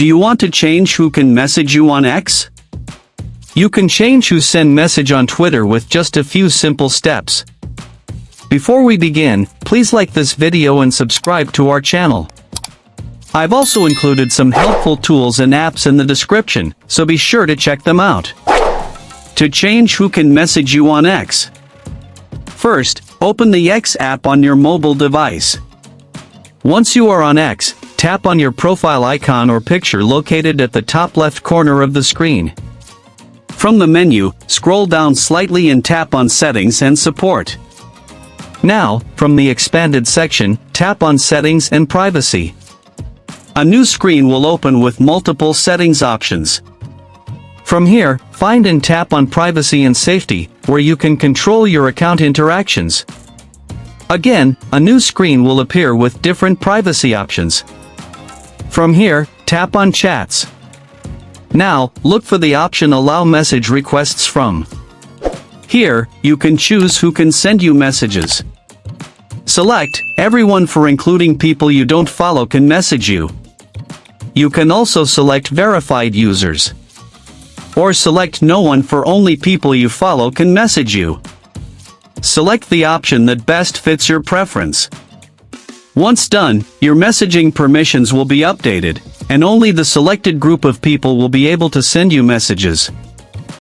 Do you want to change who can message you on X? You can change who send message on Twitter with just a few simple steps. Before we begin, please like this video and subscribe to our channel. I've also included some helpful tools and apps in the description, so be sure to check them out. To change who can message you on X. First, open the X app on your mobile device. Once you are on X, tap on your profile icon or picture located at the top left corner of the screen. From the menu, scroll down slightly and tap on Settings and Support. Now, from the expanded section, tap on Settings and Privacy. A new screen will open with multiple settings options. From here, find and tap on Privacy and Safety, where you can control your account interactions. Again, a new screen will appear with different privacy options. From here, tap on Chats. Now, look for the option Allow Message Requests From. Here, you can choose who can send you messages. Select Everyone for including people you don't follow can message you. You can also select Verified Users. Or select No One for only people you follow can message you. Select the option that best fits your preference. Once done, your messaging permissions will be updated, and only the selected group of people will be able to send you messages.